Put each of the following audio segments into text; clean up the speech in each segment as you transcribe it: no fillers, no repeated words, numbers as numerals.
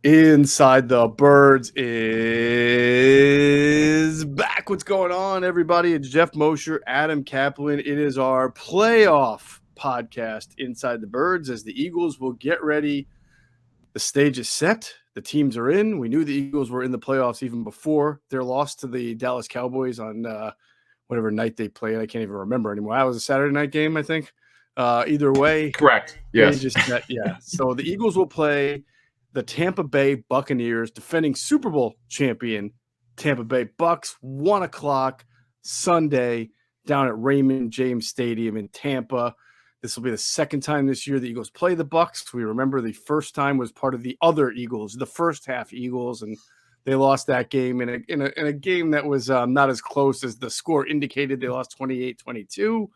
Inside the Birds is back. What's going on, everybody? It's Geoff Mosher, Adam Caplan. It is our playoff podcast, Inside the Birds, as the Eagles will get ready. The stage is set. The teams are in. We knew the Eagles were in the playoffs even before their loss to the Dallas Cowboys on whatever night they played. I can't even remember anymore. That was a Saturday night game, I think. Either way, Correct. Yes. So the Eagles will play the Tampa Bay Buccaneers, defending Super Bowl champion Tampa Bay Bucks, 1 o'clock Sunday down at Raymond James Stadium in Tampa. This will be the second time this year the Eagles play the Bucks. We remember the first time was part of the other Eagles, the first half Eagles, and they lost that game in a game that was not as close as the score indicated. They lost 28-22.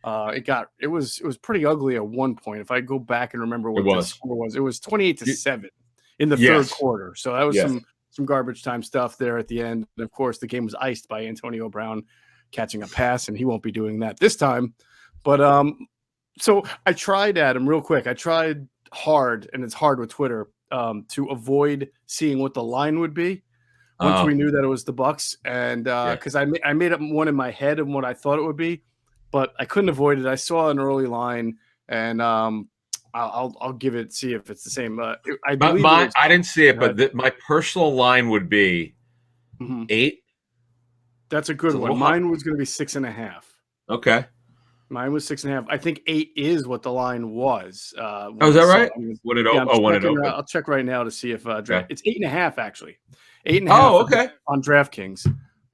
It was pretty ugly at one point. If I go back and remember what the score was, it was 28-7 in the third quarter. So that was some garbage time stuff there at the end. And of course, the game was iced by Antonio Brown catching a pass, and he won't be doing that this time. But so I tried, Adam, real quick. I tried hard, and it's hard with Twitter, to avoid seeing what the line would be once we knew that it was the Bucks, and because I made up one in my head and what I thought it would be. But I couldn't avoid it. I saw an early line, and I'll give it, see if it's the same. I didn't see it, but my personal line would be 8. That's a good one. Mine was going to be 6.5. Okay. Mine was 6.5. I think 8 is what the line was. Is that right? When it opened? I'll check right now to see if it's 8.5 actually. 8.5. Oh, okay. On DraftKings.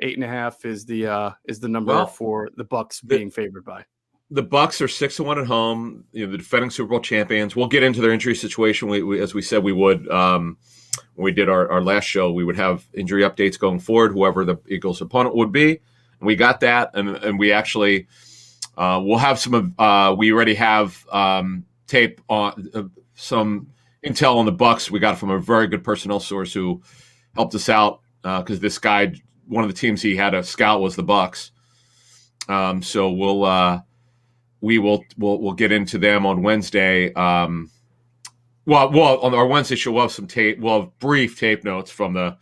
8.5 is the number for the Bucks being favored by. The Bucks are 6-1 at home. The defending Super Bowl champions. We'll get into their injury situation. We as we said we would when we did our last show. We would have injury updates going forward. Whoever the Eagles' opponent would be, and we got that. And we actually we'll have some. We already have tape on some intel on the Bucks. We got it from a very good personnel source who helped us out because this guy. One of the teams he had a scout was the Bucks, so we'll get into them on Wednesday. On our Wednesday show we'll have some tape. We'll have brief tape notes from the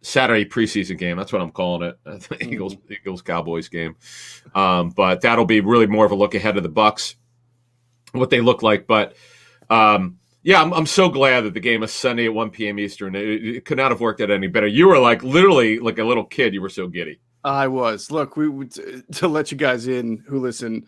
Saturday preseason game. That's what I'm calling it, the Eagles Cowboys game. But that'll be really more of a look ahead of the Bucks, what they look like. But I'm so glad that the game is Sunday at 1 p.m. Eastern. It could not have worked out any better. You were literally like a little kid. You were so giddy. I was. Look, to let you guys in who listen,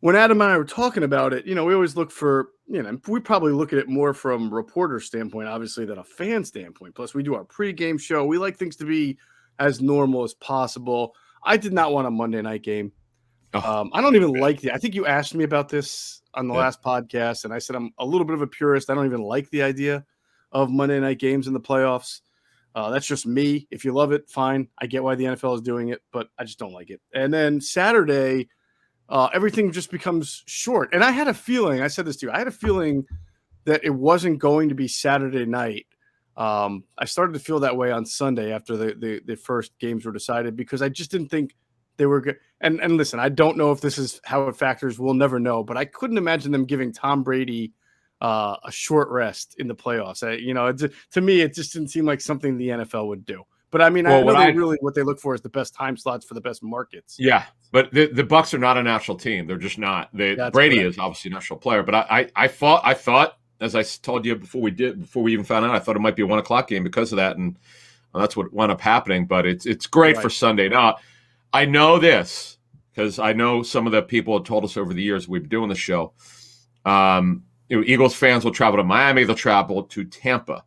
when Adam and I were talking about it, we always look for, we probably look at it more from a reporter standpoint, obviously, than a fan standpoint. Plus, we do our pregame show. We like things to be as normal as possible. I did not want a Monday night game. I don't even like I think you asked me about this on the last podcast, and I said I'm a little bit of a purist. I don't even like the idea of Monday night games in the playoffs. That's just me. If you love it, fine. I get why the NFL is doing it, but I just don't like it. And then Saturday, everything just becomes short. And I had a feeling, I said this to you, I had a feeling that it wasn't going to be Saturday night. I started to feel that way on Sunday after the first games were decided because I just didn't think they were good. And listen, I don't know if this is how it factors. We'll never know. But I couldn't imagine them giving Tom Brady a short rest in the playoffs. To me, it just didn't seem like something the NFL would do. But I mean, I know what they look for is the best time slots for the best markets. Yeah, but the Bucks are not a national team. They're just not. Brady is obviously a national player. But I thought, as I told you before we even found out, I thought it might be a 1 o'clock game because of that, and that's what wound up happening. But it's great for Sunday. Now, I know this because I know some of the people have told us over the years we've been doing the show. Eagles fans will travel to Miami. They'll travel to Tampa.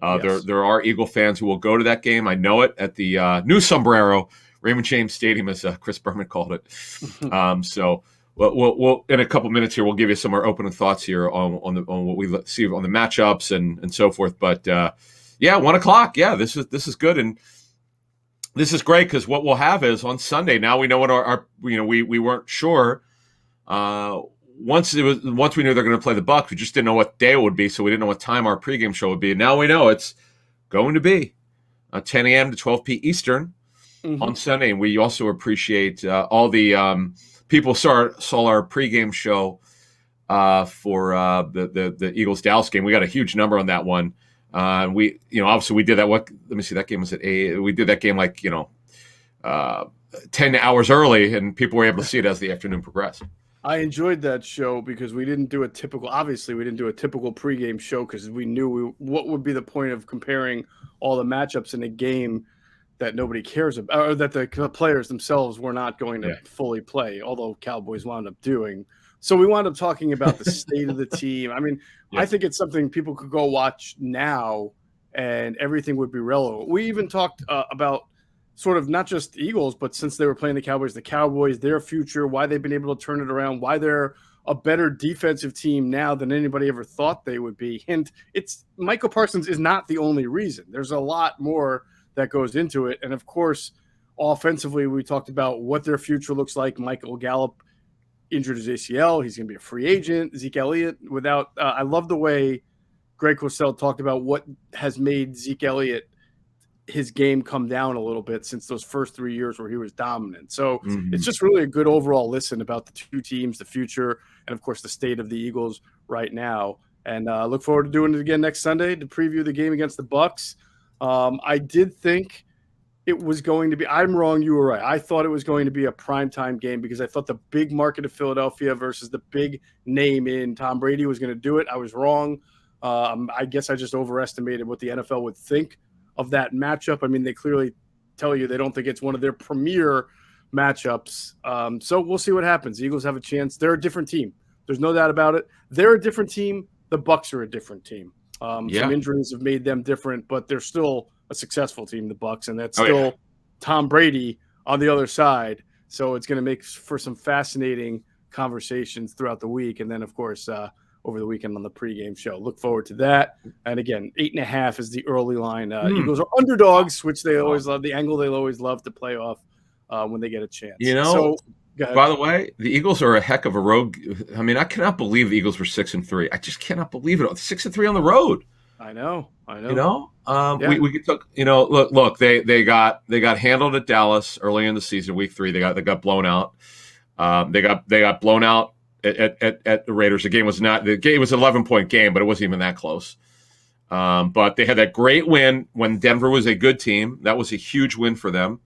There are Eagle fans who will go to that game. I know it at the New Sombrero, Raymond James Stadium, as Chris Berman called it. So we'll in a couple minutes here, we'll give you some more opening thoughts here on what we see on the matchups and so forth. But 1 o'clock. Yeah, this is good, and this is great because what we'll have is on Sunday. Now we know what we weren't sure. Once we knew they're going to play the Bucs, we just didn't know what day it would be, so we didn't know what time our pregame show would be. And now we know it's going to be 10 a.m. to 12 p. Eastern on Sunday. And we also appreciate all the people saw our pregame show for the Eagles-Dallas game. We got a huge number on that one. Obviously we did that. Let me see, that game was at 8. We did that game 10 hours early, and people were able to see it as the afternoon progressed. I enjoyed that show because we didn't do a typical pregame show because we knew what would be the point of comparing all the matchups in a game that nobody cares about, or that the players themselves were not going to fully play, although Cowboys wound up doing. So we wound up talking about the state of the team. I mean, I think it's something people could go watch now and everything would be relevant. We even talked about sort of not just the Eagles, but since they were playing the Cowboys, their future, why they've been able to turn it around, why they're a better defensive team now than anybody ever thought they would be. And it's Michael Parsons is not the only reason. There's a lot more that goes into it. And of course, offensively, we talked about what their future looks like. Michael Gallup injured his ACL. He's going to be a free agent. Zeke Elliott I love the way Greg Cosell talked about what has made Zeke Elliott his game come down a little bit since those first 3 years where he was dominant. So it's just really a good overall listen about the two teams, the future, and of course the state of the Eagles right now. And look forward to doing it again next Sunday to preview the game against the Bucs. I did think it was going to be – I'm wrong, you were right. I thought it was going to be a primetime game because I thought the big market of Philadelphia versus the big name in Tom Brady was going to do it. I was wrong. I guess I just overestimated what the NFL would think of that matchup. I mean, they clearly tell you they don't think it's one of their premier matchups. So we'll see what happens. The Eagles have a chance. They're a different team. There's no doubt about it. They're a different team. The Bucs are a different team. Some injuries have made them different, but they're still a successful team, the Bucs, and that's still Tom Brady on the other side. So it's going to make for some fascinating conversations throughout the week. And then, of course, over the weekend on the pregame show. Look forward to that. And again, 8.5 is the early line. Eagles are underdogs, which they always love, the angle they always love to play off when they get a chance. By the way, the Eagles are a heck of a road. I mean, I cannot believe the Eagles were 6-3. I just cannot believe it. 6-3 on the road. I know. We took. Look. They got handled at Dallas early in the season, week 3. They got blown out. They got blown out at the Raiders. The game was an 11-point game, but it wasn't even that close. But they had that great win when Denver was a good team. That was a huge win for them.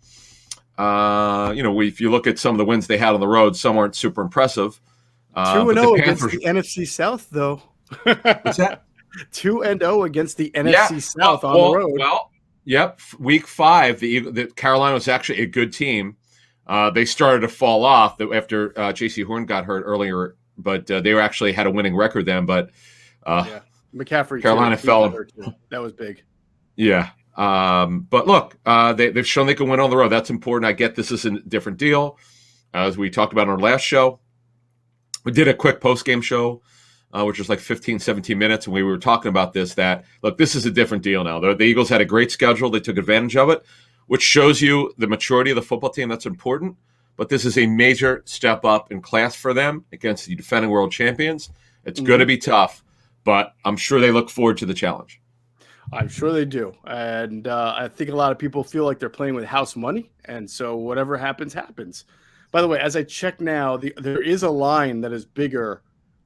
If you look at some of the wins they had on the road, some aren't super impressive. 2-0 against the NFC South, though. What's that? 2-0 against the NFC South on the road. Well, yep. Week 5, the Carolina was actually a good team. They started to fall off after J.C. Horn got hurt earlier, but they actually had a winning record then. But McCaffrey, Carolina fell. That was big. Yeah. But look, they've shown they can win on the road. That's important. I get this is a different deal. As we talked about in our last show, we did a quick post-game show, which was like 15, 17 minutes. And we were talking about this, that, look, this is a different deal now. The Eagles had a great schedule. They took advantage of it, which shows you the maturity of the football team. That's important. But this is a major step up in class for them against the defending world champions. It's going to be tough, but I'm sure they look forward to the challenge. I'm sure they do. And I think a lot of people feel like they're playing with house money. And so whatever happens, happens. By the way, as I check now, there is a line that is bigger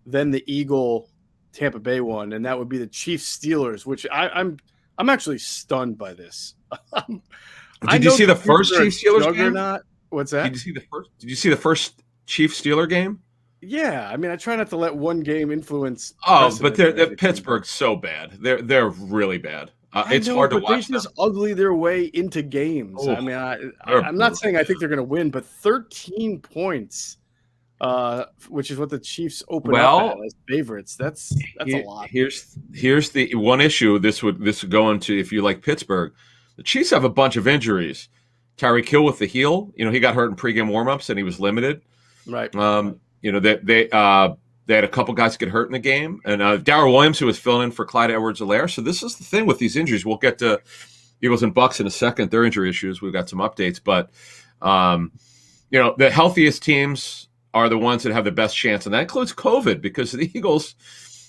than the Eagle Tampa Bay one, and that would be the Chiefs Steelers, which I'm actually stunned by this. Did you see the first Chiefs Steelers game? Not. What's that? Did you see the first Chiefs Steeler game? Yeah, I mean, I try not to let one game influence. But Pittsburgh's so bad. They're really bad. It's hard to watch. They just ugly their way into games. I mean, I'm not saying I think they're going to win, but 13 points, which is what the Chiefs open up as favorites. That's a lot. Here's the one issue. This would go into if you like Pittsburgh. The Chiefs have a bunch of injuries. Tyreek Hill with the heel. He got hurt in pregame warmups and he was limited. Right. They had a couple guys get hurt in the game, and Darrell Williams, who was filling in for Clyde Edwards-Helaire. So this is the thing with these injuries. We'll get to Eagles and Bucs in a second. Their injury issues. We've got some updates, but the healthiest teams are the ones that have the best chance, and that includes COVID, because the Eagles,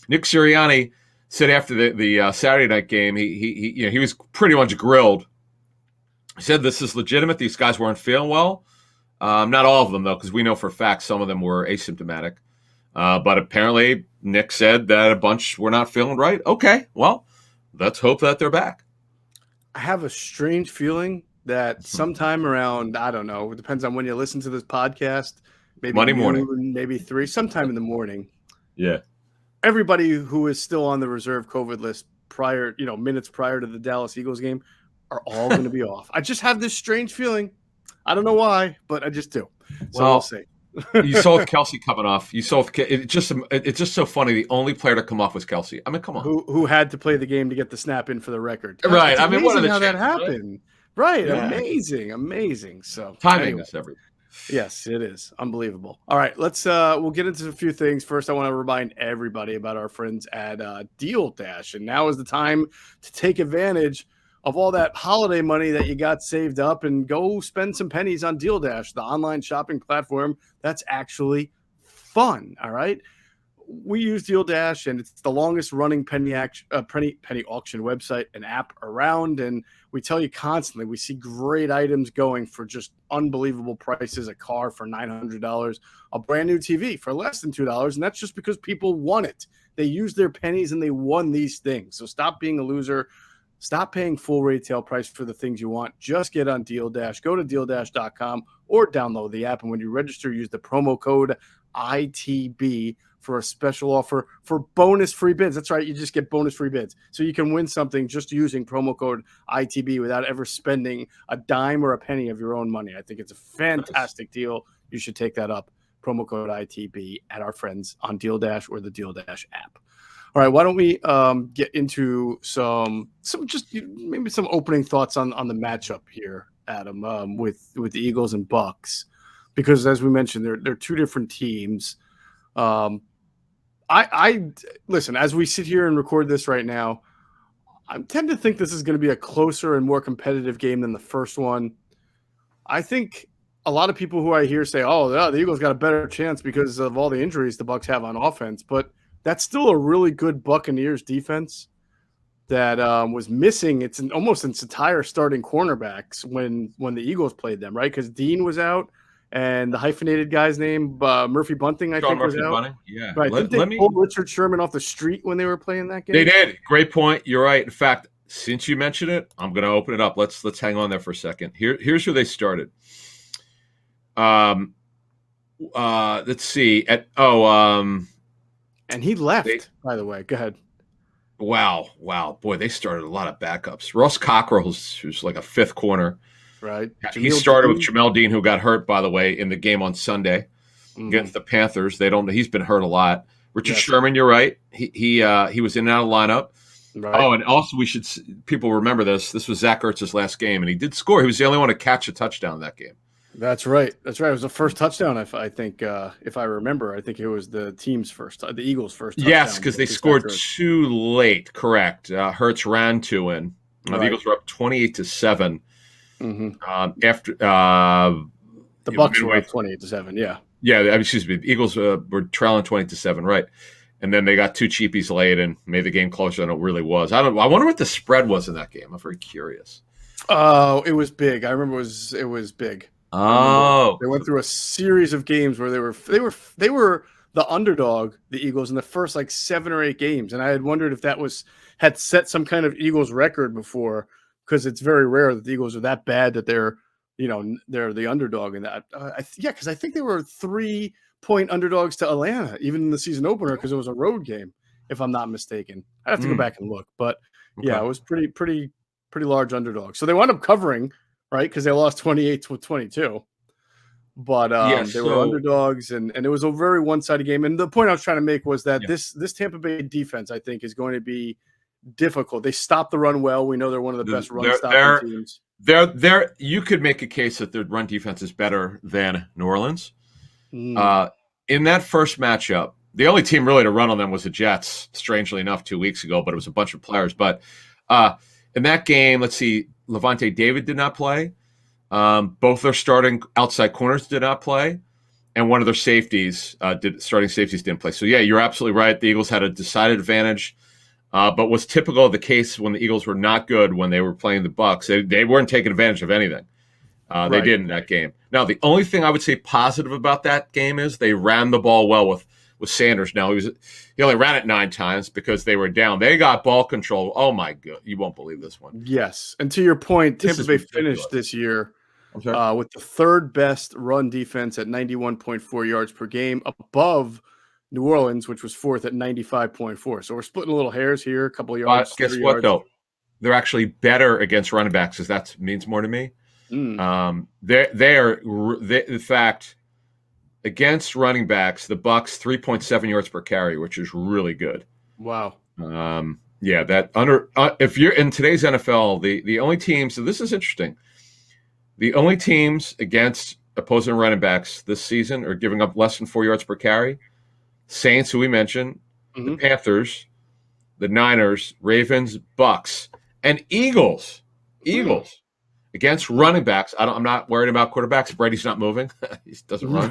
Nick Sirianni said after the Saturday night game, he was pretty much grilled. He said this is legitimate. These guys weren't feeling well. Not all of them, though, because we know for a fact some of them were asymptomatic. But apparently Nick said that a bunch were not feeling right. Okay, well, let's hope that they're back. I have a strange feeling that sometime around, I don't know, it depends on when you listen to this podcast, maybe Monday noon, morning, maybe 3, sometime in the morning. Yeah. Everybody who is still on the reserve COVID list prior, minutes prior to the Dallas Eagles game are all going to be off. I just have this strange feeling. I don't know why, but I just do. So we'll see. You saw with Kelsey coming off. You saw with it's just so funny. The only player to come off was Kelsey. I mean, come on. Who had to play the game to get the snap in for the record? Right. It's I mean, what are the how chances, that happened? Right. Yeah. Amazing. So timing is everything. Yes, it is unbelievable. All right, we'll get into a few things. First, I want to remind everybody about our friends at Deal Dash, and now is the time to take advantage of all that holiday money that you got saved up and go spend some pennies on Deal Dash, the online shopping platform that's actually fun. All right. We use Deal Dash, and it's the longest running penny auction website and app around. And we tell you constantly, we see great items going for just unbelievable prices. A car for $900, a brand new TV for less than $2. And that's just because people want it. They use their pennies and they won these things. So stop being a loser. Stop paying full retail price for the things you want. Just get on Deal Dash. Go to DealDash.com or download the app. And when you register, use the promo code ITB for a special offer for bonus free bids. That's right. You just get bonus free bids. So you can win something just using promo code ITB without ever spending a dime or a penny of your own money. I think it's a fantastic deal. You should take that up. Promo code ITB at our friends on Deal Dash or the Deal Dash app. All right, why don't we get into some maybe some opening thoughts on the matchup here, Adam, with the Eagles and Bucs, because as we mentioned, they're two different teams. I listen, as we sit here and record this right now, I tend to think this is going to be a closer and more competitive game than the first one. I think a lot of people who I hear say, "Oh, yeah, the Eagles got a better chance because of all the injuries the Bucs have on offense," but that's still a really good Buccaneers defense that was missing almost its entire starting cornerbacks when the Eagles played them, right? Because Dean was out, and the hyphenated guy's name, Murphy Bunting, I think, was out. Bunting? Yeah. Right. Didn't they pull Richard Sherman off the street when they were playing that game? They did. Great point. You're right. In fact, since you mentioned it, I'm going to open it up. Let's hang on there for a second. Here's who they started. Let's see. And he left, by the way. Go ahead. Wow. Boy, they started a lot of backups. Ross Cockrell, who's like a fifth corner. Right. He started with Jamel Dean, who got hurt, by the way, in the game on Sunday against the Panthers. He's been hurt a lot. Richard Sherman, you're right. He was in and out of the lineup. Right. Oh, and also people remember this. This was Zach Ertz's last game, and he did score. He was the only one to catch a touchdown that game. That's right. It was the first touchdown. I think, if I remember, I think it was the team's first, the Eagles' first touchdown. Yes, because they scored too late. Correct. Hertz ran two in. The Eagles were up 28-7. After the Bucs were up 28-7. Yeah. Yeah. Excuse me. The Eagles were trailing 20-7. Right. And then they got two cheapies late and made the game closer than it really was. I wonder what the spread was in that game. I'm very curious. Oh, it was big. I remember it was big. Oh, they went through a series of games where they were the underdog, the Eagles, in the first like 7 or 8 games, and I had wondered if that had set some kind of Eagles record before, because it's very rare that the Eagles are that bad that they're the underdog in that. Because I think they were 3-point underdogs to Atlanta even in the season opener because it was a road game, if I'm not mistaken. I have to go back and look, but yeah, it was pretty large underdog. So they wound up covering. Right, because they lost 28-22, but they were underdogs, and it was a very one-sided game. And the point I was trying to make was that this Tampa Bay defense, I think, is going to be difficult. They stop the run well. We know they're one of the best run-stopping teams. You could make a case that their run defense is better than New Orleans. In that first matchup, the only team really to run on them was the Jets, strangely enough, 2 weeks ago, but it was a bunch of players. But in that game, let's see, Levante David did not play. Both their starting outside corners did not play. And one of their starting safeties didn't play. So, yeah, you're absolutely right. The Eagles had a decided advantage. But what's typical of the case when the Eagles were not good when they were playing the Bucs, they weren't taking advantage of anything. They did in that game. Now, the only thing I would say positive about that game is they ran the ball well with Sanders. Now he only ran it 9 times because they were down. They got ball control. Oh my god, you won't believe this one. Yes, and to your point, This Tampa is Bay ridiculous. finished this year I'm sorry. with the 3rd best run defense at 91.4 yards per game, above New Orleans, which was 4th at 95.4. So we're splitting a little hairs here, a couple of yards. Guess 3 what yards. though? They're actually better against running backs, because that means more to me. In fact, against running backs, the Bucs 3.7 yards per carry, which is really good. Wow. Yeah, that if you're in today's NFL, the only teams, so this is interesting. The only teams against opposing running backs this season are giving up less than 4 yards per carry. Saints, who we mentioned, the Panthers, the Niners, Ravens, Bucks, and Eagles. Eagles against running backs. I'm not worried about quarterbacks. Brady's not moving. He doesn't run.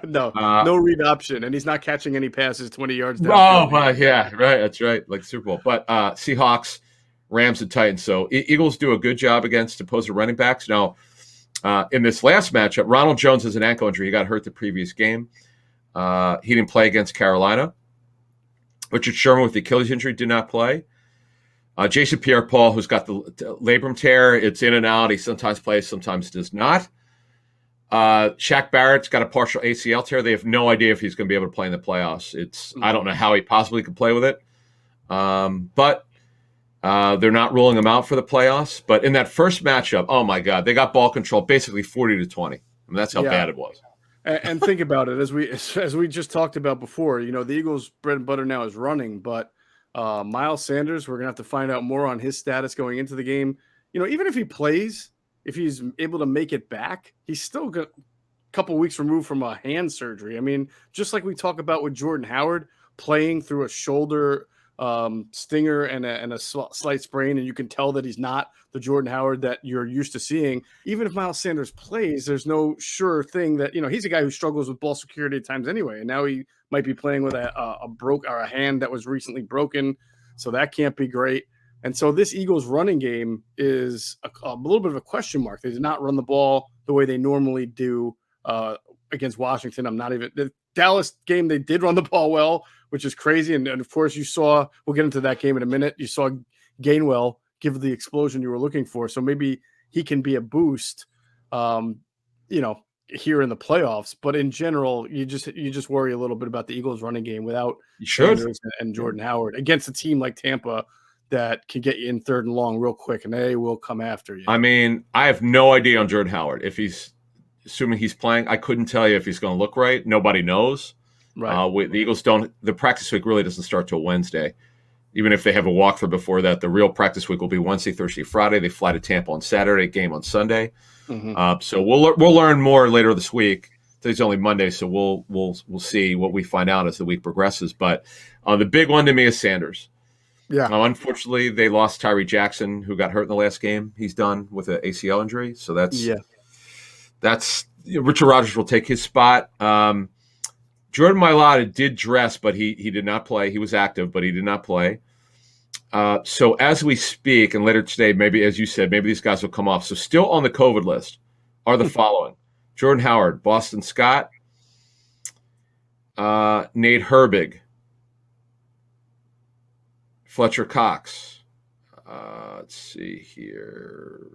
No read option, and he's not catching any passes 20 yards downfield. downfield. Yeah, right. That's right. Like Super Bowl. But Seahawks, Rams, and Titans. So Eagles do a good job against opposing running backs. Now, in this last matchup, Ronald Jones has an ankle injury. He got hurt the previous game. He didn't play against Carolina. Richard Sherman with the Achilles injury did not play. Jason Pierre-Paul, who's got the labrum tear, it's in and out. He sometimes plays, sometimes does not. Shaq Barrett's got a partial ACL tear. They have no idea if he's going to be able to play in the playoffs. I don't know how he possibly could play with it. But they're not ruling him out for the playoffs. But in that first matchup, oh my God, they got ball control basically 40-20. I mean, that's how bad it was. And think about it, as we just talked about before, the Eagles' bread and butter now is running, but Miles Sanders, we're going to have to find out more on his status going into the game. Even if he plays, if he's able to make it back, he's still a couple weeks removed from a hand surgery. I mean, just like we talk about with Jordan Howard playing through a shoulder stinger and a slight sprain, and you can tell that he's not the Jordan Howard that you're used to seeing. Even if Miles Sanders plays, there's no sure thing that he's a guy who struggles with ball security at times anyway, and now he might be playing with a hand that was recently broken, so that can't be great. And so this Eagles running game is a little bit of a question mark. They did not run the ball the way they normally do against Washington. The Dallas game, they did run the ball well, which is crazy. And of course, we'll get into that game in a minute. You saw Gainwell give the explosion you were looking for. So maybe he can be a boost, here in the playoffs. But in general, you just worry a little bit about the Eagles running game without Sanders and Jordan Howard against a team like Tampa that can get you in 3rd and long real quick, and they will come after you. I mean, I have no idea on Jordan Howard. If assuming he's playing, I couldn't tell you if he's going to look right. Nobody knows. Right. The Eagles the practice week really doesn't start till Wednesday. Even if they have a walkthrough before that, the real practice week will be Wednesday, Thursday, Friday. They fly to Tampa on Saturday, game on Sunday. So we'll learn more later this week. Today's only Monday, so we'll see what we find out as the week progresses. But the big one to me is Sanders. Yeah. Unfortunately, they lost Tyree Jackson, who got hurt in the last game. He's done with an ACL injury, so that's Richard Rodgers will take his spot. Jordan Mailata did dress, but he did not play. He was active, but he did not play. So as we speak, and later today, maybe, as you said, maybe these guys will come off. So still on the COVID list are the following: Jordan Howard, Boston Scott, Nate Herbig, Fletcher Cox. Let's see here.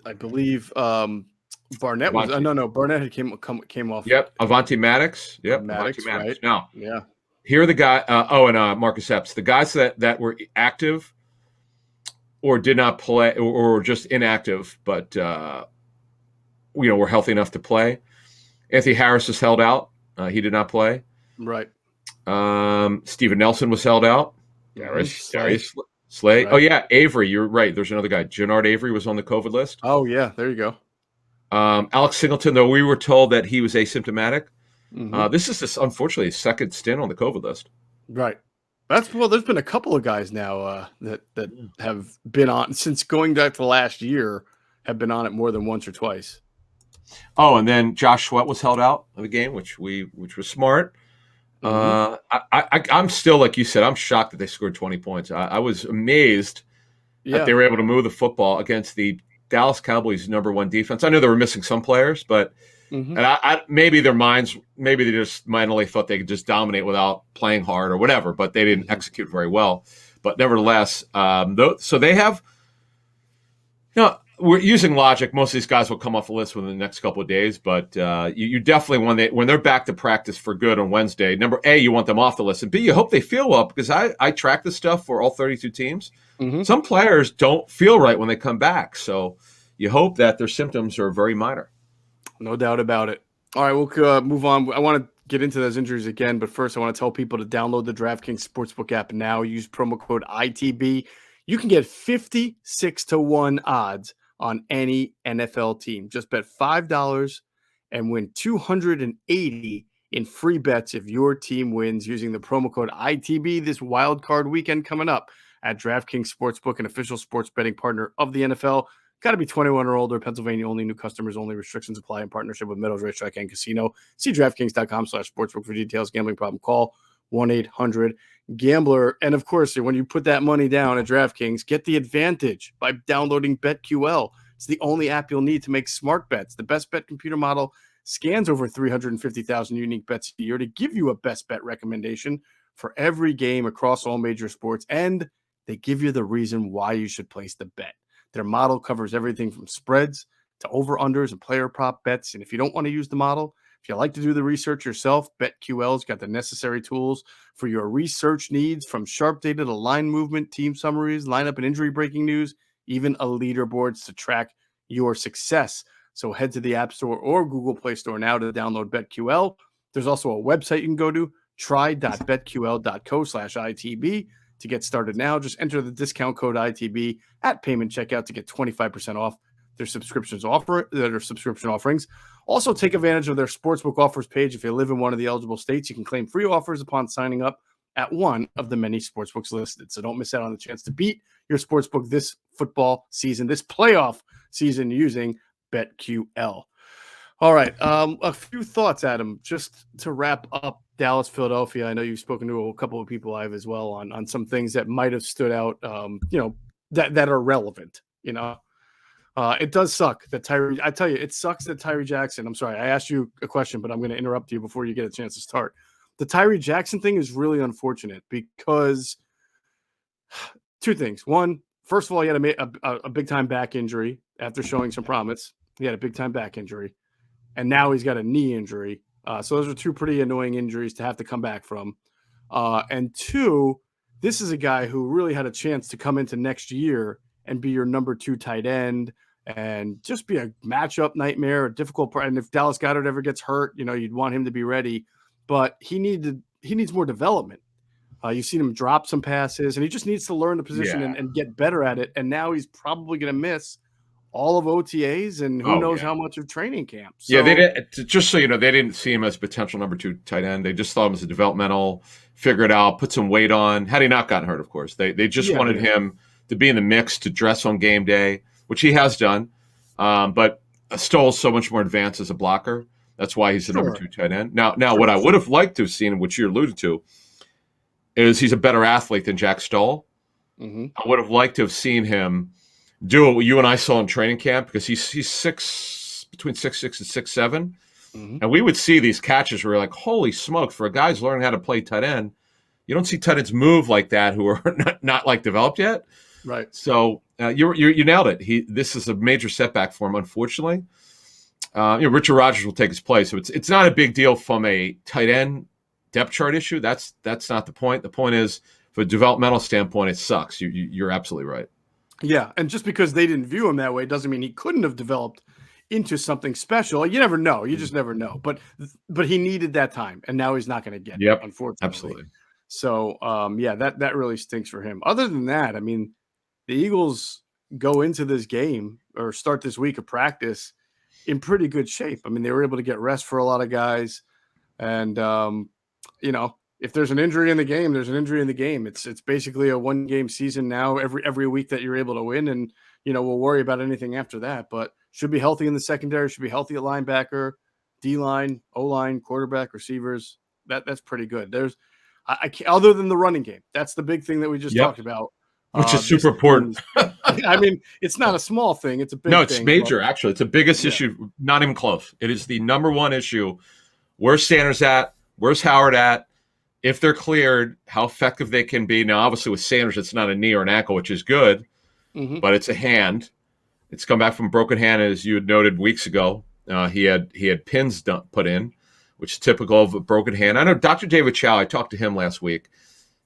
I believe Barnett was Barnett had came off. Yep, Avonte Maddox. Maddox, right? Now, here are the guys. And Marcus Epps, the guys that were active or did not play or just inactive, but were healthy enough to play. Anthony Harris was held out. He did not play. Right. Steven Nelson was held out. Darius Slay. Right. Oh yeah, Avery. You're right. There's another guy. Jannard Avery was on the COVID list. Oh yeah, there you go. Alex Singleton, though we were told that he was asymptomatic. This is unfortunately his second stint on the COVID list. Right. There's been a couple of guys now that have been on since going back to last year, have been on it more than once or twice. Oh, and then Josh Sweat was held out of the game, which was smart. I'm still, like you said, I'm shocked that they scored 20 points. I was amazed that they were able to move the football against the Dallas Cowboys' #1 defense. I know they were missing some players, but Mm-hmm. And maybe their minds, maybe they just mentally thought they could just dominate without playing hard or whatever, but they didn't execute very well. But nevertheless, so they have, we're using logic. Most of these guys will come off the list within the next couple of days, but you definitely, when they're back to practice for good on Wednesday, number A, you want them off the list, and B, you hope they feel well, because I track this stuff for all 32 teams. Mm-hmm. Some players don't feel right when they come back, so you hope that their symptoms are very minor. No doubt about it. All right, we'll move on. I want to get into those injuries again, but first I want to tell people to download the DraftKings Sportsbook app now. Use promo code ITB. You can get 56-1 odds on any NFL team. Just bet $5 and win $280 in free bets if your team wins using the promo code ITB this wild card weekend coming up at DraftKings Sportsbook, an official sports betting partner of the NFL. Got to be 21 or older. Pennsylvania only. New customers only. Restrictions apply in partnership with Meadows Racetrack and Casino. See DraftKings.com/sportsbook for details. Gambling problem? Call 1-800-GAMBLER. And of course, when you put that money down at DraftKings, get the advantage by downloading BetQL. It's the only app you'll need to make smart bets. The best bet computer model scans over 350,000 unique bets a year to give you a best bet recommendation for every game across all major sports. And they give you the reason why you should place the bet. Their model covers everything from spreads to over-unders and player prop bets. And if you don't want to use the model, if you like to do the research yourself, BetQL's got the necessary tools for your research needs, from sharp data to line movement, team summaries, lineup and injury breaking news, even a leaderboards to track your success. So head to the App Store or Google Play Store now to download BetQL. There's also a website you can go to, try.betql.co/ITB. To get started now, just enter the discount code ITB at payment checkout to get 25% off their subscription offerings. Also, take advantage of their sportsbook offers page. If you live in one of the eligible states, you can claim free offers upon signing up at one of the many sportsbooks listed. So don't miss out on the chance to beat your sportsbook this football season, this playoff season, using BetQL. All right. A few thoughts, Adam, just to wrap up Dallas, Philadelphia. I know you've spoken to a couple of people live as well on some things that might have stood out, that are relevant. It does suck that Tyree, I tell you, it sucks that Tyree Jackson, I'm sorry, I asked you a question, but I'm going to interrupt you before you get a chance to start. The Tyree Jackson thing is really unfortunate because two things. One, first of all, he had a big-time back injury after showing some promise. He had a big-time back injury. And now he's got a knee injury. So those are two pretty annoying injuries to have to come back from. And two, this is a guy who really had a chance to come into next year and be your number 2 tight end and just be a matchup nightmare, a difficult part. And if Dallas Goedert ever gets hurt, you'd want him to be ready. But he needs more development. You've seen him drop some passes, and he just needs to learn the position and get better at it. And now he's probably going to miss all of OTAs and who knows how much of training camp. So, they didn't, just so you know, they didn't see him as potential number 2 tight end. They just thought him as a developmental, figure it out, put some weight on. Had he not gotten hurt, of course. They just wanted him to be in the mix, to dress on game day, which he has done. But Stoll's so much more advanced as a blocker. That's why he's the number 2 tight end. Now, what I would have liked to have seen, which you alluded to, is he's a better athlete than Jack Stoll. Mm-hmm. I would have liked to have seen him do what you and I saw in training camp, because he's between 6'6" and 6'7", and we would see these catches where we're like, holy smoke, for a guy who's learning how to play tight end, you don't see tight ends move like that who are not like developed yet. Right. So you nailed it. This is a major setback for him, unfortunately. Richard Rodgers will take his place, so it's not a big deal from a tight end depth chart issue. That's not the point. The point is, from a developmental standpoint, it sucks. You're absolutely right. Yeah, and just because they didn't view him that way doesn't mean he couldn't have developed into something special. You never know. You just never know. But he needed that time, and now he's not going to get it, unfortunately. Absolutely. So, that really stinks for him. Other than that, I mean, the Eagles go into this game or start this week of practice in pretty good shape. I mean, they were able to get rest for a lot of guys, and if there's an injury in the game, there's an injury in the game. It's basically a 1-game season now. Every week that you're able to win, and we'll worry about anything after that. But should be healthy in the secondary. Should be healthy at linebacker, D-line, O-line, quarterback, receivers. That's pretty good. There's I can't, other than the running game. That's the big thing that we just talked about. Which is super important. I mean, it's not a small thing. It's a big thing. No, it's major, actually. It's the biggest issue, not even close. It is the number one issue. Where's Sanders at? Where's Howard at? If they're cleared, how effective they can be. Now, obviously, with Sanders, it's not a knee or an ankle, which is good, but it's a hand. It's come back from a broken hand, as you had noted weeks ago. He had pins put in, which is typical of a broken hand. I know Dr. David Chow, I talked to him last week.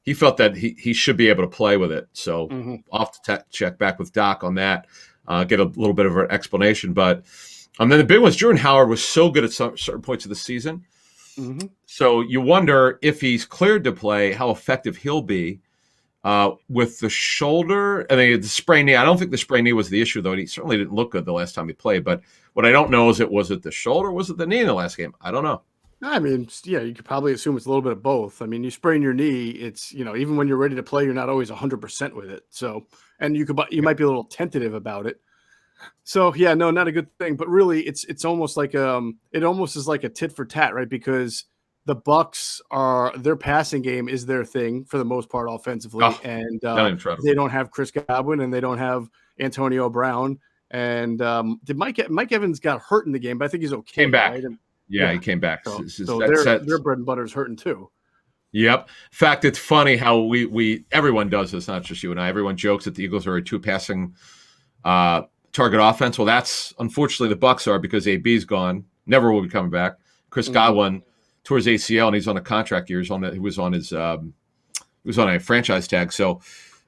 He felt that he should be able to play with it. So I'll have to check back with Doc on that, get a little bit of an explanation. But then the big one is Jordan Howard was so good at certain points of the season. So you wonder if he's cleared to play, how effective he'll be with the shoulder. I mean, the sprained knee. I don't think the sprained knee was the issue, though. He certainly didn't look good the last time he played. But what I don't know is was it the shoulder or was it the knee in the last game? I don't know. I mean, yeah, you could probably assume it's a little bit of both. I mean, you sprain your knee, it's, even when you're ready to play, you're not always 100% with it. So, and you might be a little tentative about it. So, yeah, no, not a good thing. But really, it's almost like it almost is like a tit for tat, right? Because the Bucs their passing game is their thing for the most part offensively, and they don't have Chris Godwin and they don't have Antonio Brown. And did Mike Evans got hurt in the game, but I think he's okay. Came back. Right? Yeah, he came back. So their bread and butter is hurting too. Yep. In fact, it's funny how we everyone does this, not just you and I. Everyone jokes that the Eagles are a two-passing target offense. Well, that's unfortunately the Bucs are, because AB's gone. Never will be coming back. Chris Godwin tore his ACL and he's on a contract year. He was on a franchise tag. So,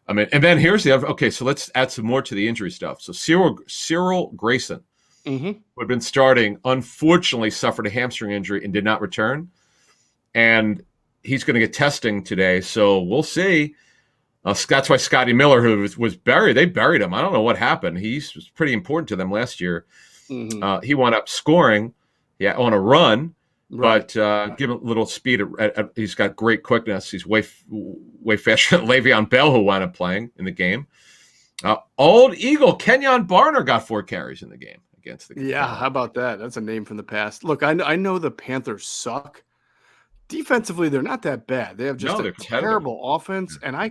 I mean, and then here's the other. Okay, so let's add some more to the injury stuff. So Cyril Grayson, who had been starting, unfortunately suffered a hamstring injury and did not return. And he's going to get testing today. So we'll see. That's why Scotty Miller, who was buried, they buried him. I don't know what happened. He was pretty important to them last year. He wound up scoring on a run, but give him a little speed. He's got great quickness. He's way faster than Le'Veon Bell, who wound up playing in the game. Old Eagle Kenyon Barner got 4 carries in the game against the Cowboys. How about that? That's a name from the past. Look, I know the Panthers suck. Defensively, they're not that bad. They have just a terrible offense. And I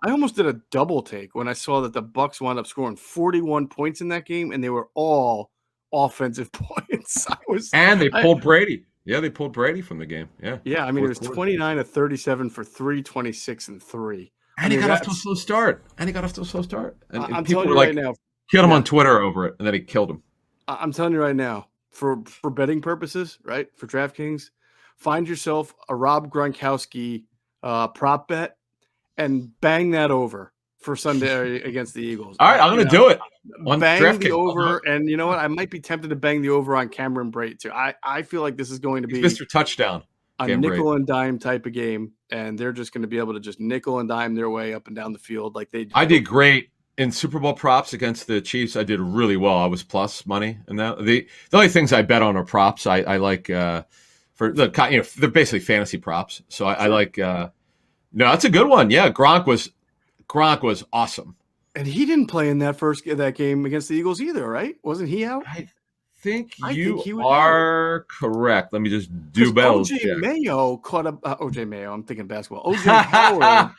almost did a double take when I saw that the Bucs wound up scoring 41 points in that game, and they were all offensive points. They pulled Brady. Yeah, they pulled Brady from the game. Yeah. Yeah, I mean, it was 29 of 37 for 326 and 3. And he got off to a slow start. And I'm people telling you were right now. Killed him on Twitter over it, and then he killed him. I'm telling you right now, for betting purposes, right, for DraftKings, find yourself a Rob Gronkowski prop bet and bang that over for Sunday against the Eagles. All right, I'm going to do it. Bang the over, and you know what? I might be tempted to bang the over on Cameron Brate too. I feel like this is going to be Mr. Touchdown, a nickel and dime type of game, and they're just going to be able to just nickel and dime their way up and down the field like they do. I did great in Super Bowl props against the Chiefs. I did really well. I was plus money, and the only things I bet on are props. I like. They're basically fantasy props. So I like. No, that's a good one. Yeah, Gronk was awesome, and he didn't play in that game against the Eagles either, right? Wasn't he out? I think you are correct. Let me just do better. OJ Mayo caught up. OJ Mayo. I'm thinking basketball. OJ Howard.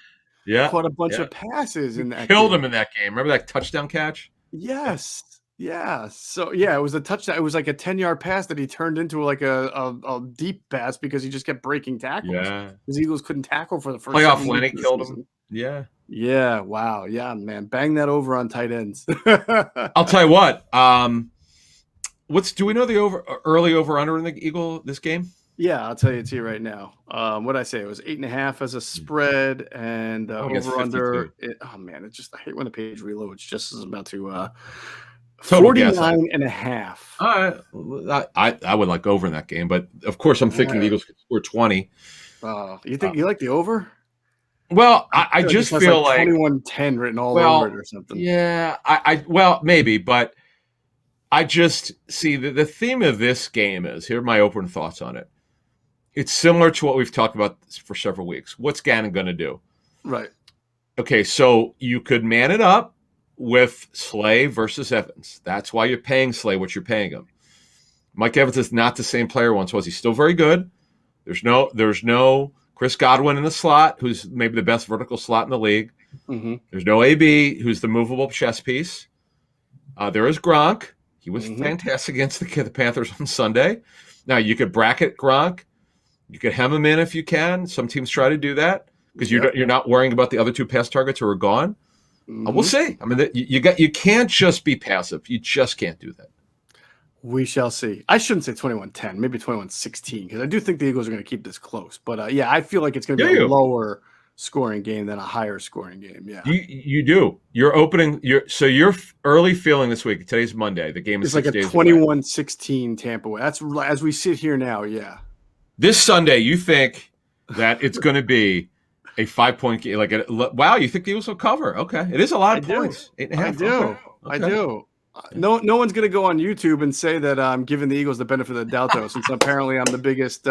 Caught a bunch of passes in that. Killed him in that game. Remember that touchdown catch? Yes. Yeah. So it was a touchdown. It was like a 10-yard pass that he turned into like a deep pass because he just kept breaking tackles. Yeah. Because Eagles couldn't tackle for the first playoff. Linc killed him. Yeah. Yeah. Wow. Yeah, man. Bang that over on tight ends. I'll tell you what. Do we know the early over under in the this game? Yeah, I'll tell you to you right now. What did I say? It was 8.5 as a spread, and over under. I hate when the page reloads. Just as about to 49.5. I would like over in that game, but of course I'm thinking the Eagles could score 20. You think you like the over? Well, I just feel like 21-10 written all over it or something. Yeah, maybe, but I just see the theme of this game is, here are my open thoughts on it. It's similar to what we've talked about for several weeks. What's Gannon going to do? Right. Okay, so you could man it up with Slay versus Evans. That's why you're paying Slay what you're paying him. Mike Evans is not the same player once was. He's still very good. There's no Chris Godwin in the slot, who's maybe the best vertical slot in the league. Mm-hmm. There's no AB, who's the movable chess piece. There is Gronk. He was fantastic against the Panthers on Sunday. Now, you could bracket Gronk. You could hem him in if you can. Some teams try to do that because you're not worrying about the other two pass targets who are gone. We'll see. I mean, you can't just be passive. You just can't do that. We shall see. I shouldn't say 21-10, maybe 21-16, because I do think the Eagles are going to keep this close. But I feel like it's going to be a lower scoring game than a higher scoring game. Yeah, you do. You're opening. Your early feeling this week. Today's Monday. The game is it's like a 21-16 Tampa way. That's as we sit here now. Yeah. This Sunday, you think that it's going to be a 5-point game? Wow, you think the Eagles will cover? Okay, it is a lot of points. 8.5. I do. Okay. I do. No one's going to go on YouTube and say that I'm giving the Eagles the benefit of the doubt, though, since apparently I'm the biggest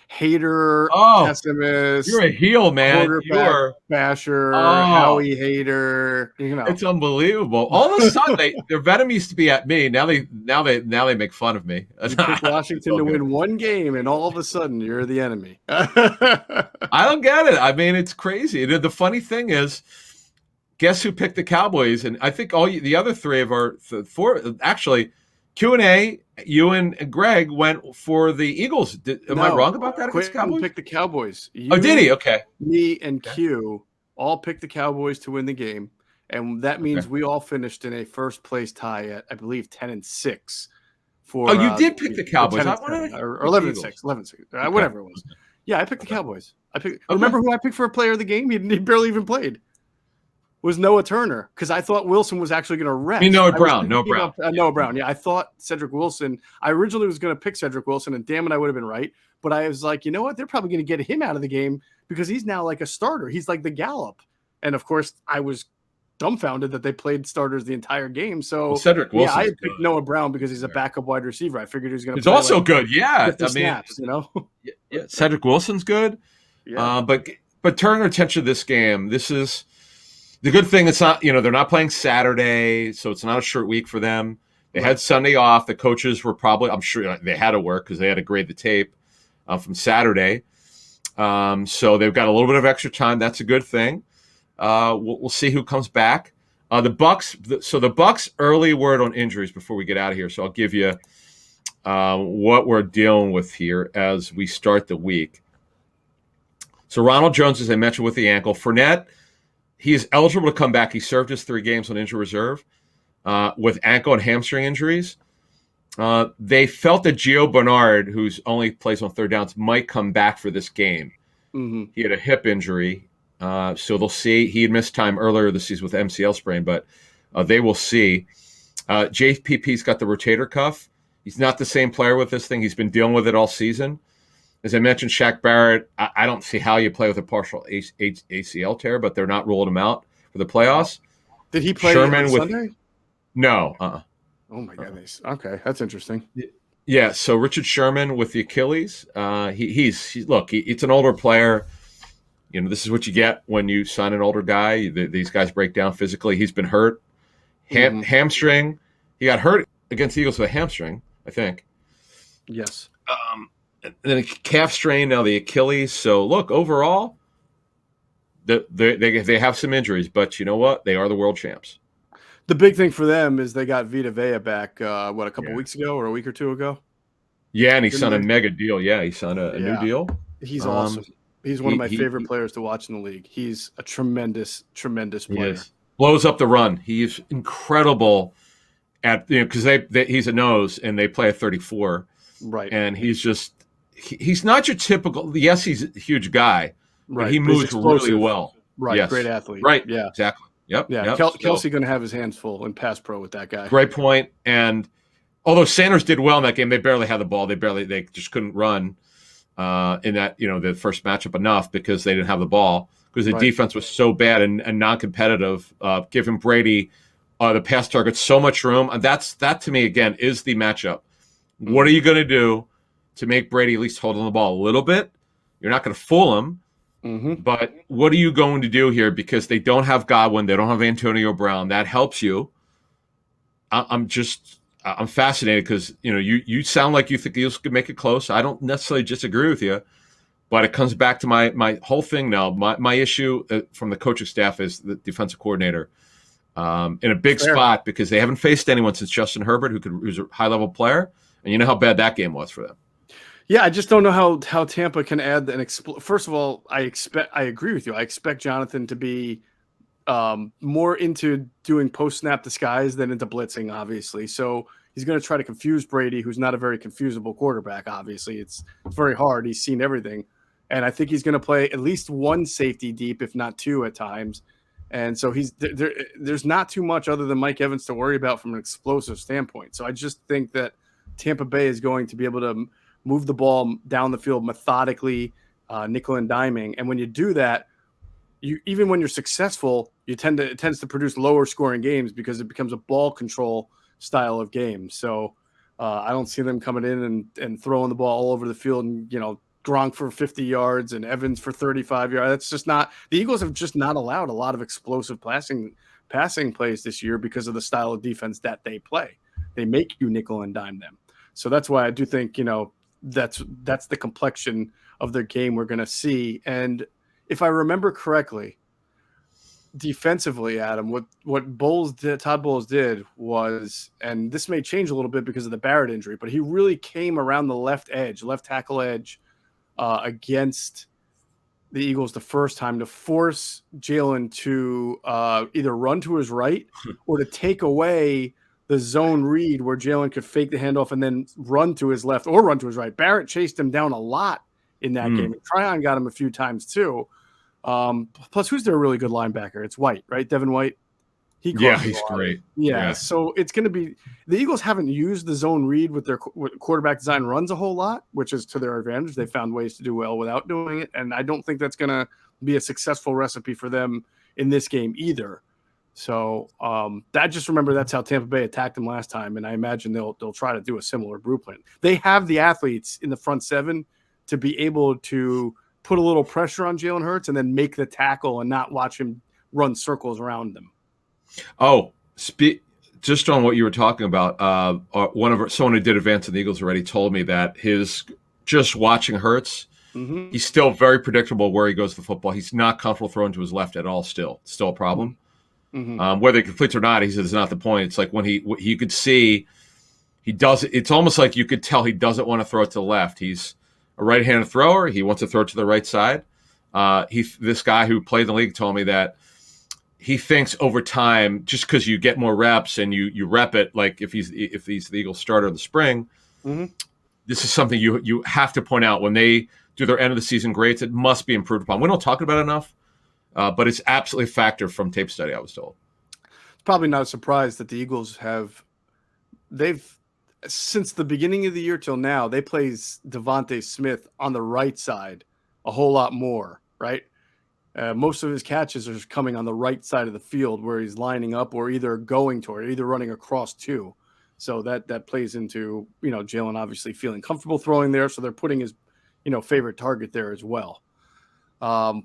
hater, pessimist. You're a heel, man. Quarterback basher, Howie hater. It's unbelievable. All of a sudden, their venom used to be at me. Now they make fun of me. You pick Washington to win one game, and all of a sudden you're the enemy. I don't get it. I mean, it's crazy. The funny thing is, guess who picked the Cowboys? And I think the other three of our four, actually, Q&A, you and Greg went for the Eagles. Am I wrong about that? Quinn picked the Cowboys. Did he? Okay. Me and Q all picked the Cowboys to win the game, and that means we all finished in a first place tie at, I believe, 10-6. You did pick the Cowboys, or 11-6, 11-6, whatever it was. Yeah, I picked the Cowboys. Remember who I picked for a player of the game? He barely even played. Was Noah Turner, because I thought Wilson was actually going to rest. Noah Brown. Noah Brown. Yeah, I thought Cedric Wilson. I originally was going to pick Cedric Wilson, and damn it, I would have been right. But I was like, you know what? They're probably going to get him out of the game because he's now like a starter. He's like the Gallup. And, of course, I was dumbfounded that they played starters the entire game. So, Cedric Wilson. Yeah, I picked Noah Brown because he's a backup wide receiver. I figured he was going to play. He's also good. Yeah. Snaps, Yeah, Cedric Wilson's good. Yeah. But turn our attention to this game. This is the good thing. It's not, they're not playing Saturday, so it's not a short week for them. They had Sunday off. The coaches were probably, I'm sure they had to work because they had to grade the tape from Saturday. So they've got a little bit of extra time. That's a good thing. We'll see who comes back. The Bucs early word on injuries before we get out of here. So I'll give you what we're dealing with here as we start the week. So Ronald Jones, as I mentioned, with the ankle. Fournette, he is eligible to come back. He served his 3 games on injury reserve with ankle and hamstring injuries. They felt that Gio Bernard, who's only plays on third downs, might come back for this game. Mm-hmm. He had a hip injury, so they'll see. He had missed time earlier this season with MCL sprain, but they will see. JPP's got the rotator cuff. He's not the same player with this thing. He's been dealing with it all season. As I mentioned, Shaq Barrett, I don't see how you play with a partial ACL tear, but they're not ruling him out for the playoffs. Did he play on Sunday? No. Oh, my goodness. Okay, that's interesting. Yeah, so Richard Sherman with the Achilles. It's an older player. This is what you get when you sign an older guy. These guys break down physically. He's been hurt. Hamstring. He got hurt against the Eagles with a hamstring, I think. Yes. And then a calf strain, now the Achilles. So, look, overall, they have some injuries, but you know what? They are the world champs. The big thing for them is they got Vita Vea back, a couple weeks ago or a week or two ago? Yeah, and he signed a mega deal. Yeah, he signed a new deal. He's awesome. He's one of my favorite players to watch in the league. He's a tremendous, tremendous player. Blows up the run. He's incredible at because he's a nose and they play a 34. Right. And he's not your typical. Yes, he's a huge guy, but he moves really well. Right. Yes. Great athlete. Right. Yeah. Exactly. Yep. Yeah. Yep. Kelsey going to have his hands full in pass pro with that guy. Great point. And although Sanders did well in that game, they barely had the ball. They just couldn't run in that the first matchup enough because they didn't have the ball because the defense was so bad and non-competitive, giving Brady the pass targets so much room. And that to me again is the matchup. Mm-hmm. What are you going to do to make Brady at least hold on the ball a little bit? You're not going to fool him. Mm-hmm. But what are you going to do here? Because they don't have Godwin. They don't have Antonio Brown. That helps you. I'm fascinated because, you sound like you think the Eagles could make it close. I don't necessarily disagree with you. But it comes back to my whole thing now. My issue from the coaching staff is the defensive coordinator in a big spot because they haven't faced anyone since Justin Herbert, who's a high-level player. And you know how bad that game was for them. Yeah, I just don't know how Tampa can add an First of all, I agree with you. I expect Jonathan to be more into doing post-snap disguise than into blitzing, obviously. So he's going to try to confuse Brady, who's not a very confusable quarterback, obviously. It's very hard. He's seen everything. And I think he's going to play at least one safety deep, if not two at times. And so there's not too much other than Mike Evans to worry about from an explosive standpoint. So I just think that Tampa Bay is going to be able to move the ball down the field methodically, nickel and diming. And when you do that, even when you're successful, it tends to produce lower scoring games because it becomes a ball control style of game. So I don't see them coming in and throwing the ball all over the field and, Gronk for 50 yards and Evans for 35 yards. That's just not – the Eagles have just not allowed a lot of explosive passing plays this year because of the style of defense that they play. They make you nickel and dime them. So that's why I do think, that's the complexion of their game we're going to see. And if I remember correctly, defensively, Adam, what Todd Bowles did was, and this may change a little bit because of the Barrett injury, but he really came around the left tackle edge against the Eagles the first time to force Jalen to either run to his right or to take away the zone read where Jalen could fake the handoff and then run to his left or run to his right. Barrett chased him down a lot in that game. And Tryon got him a few times too. Plus, who's their really good linebacker? It's White, right? Devin White. He's great. Yeah, so it's going to be – the Eagles haven't used the zone read with their quarterback design runs a whole lot, which is to their advantage. They found ways to do well without doing it, and I don't think that's going to be a successful recipe for them in this game either. So I just remember that's how Tampa Bay attacked them last time, and I imagine they'll try to do a similar blueprint. They have the athletes in the front seven to be able to put a little pressure on Jalen Hurts and then make the tackle and not watch him run circles around them. Oh, just on what you were talking about, someone who did Advance in the Eagles already told me that just watching Hurts, he's still very predictable where he goes with the football. He's not comfortable throwing to his left at all. Still a problem. Whether he completes or not, he says it's not the point. It's like when you could see he does. It's almost like you could tell he doesn't want to throw it to the left. He's a right-handed thrower. He wants to throw it to the right side. This guy who played in the league told me that he thinks over time, just because you get more reps and you rep it, like if he's the Eagles starter in the spring, this is something you have to point out when they do their end of the season grades. It must be improved upon. We don't talk about it enough, but it's absolutely a factor from tape study, I was told. It's probably not a surprise that the Eagles they've since the beginning of the year till now, they play Devontae Smith on the right side a whole lot more, right? Most of his catches are coming on the right side of the field where he's lining up or either going toward, either running across two. So that plays into, Jalen obviously feeling comfortable throwing there. So they're putting his, favorite target there as well. All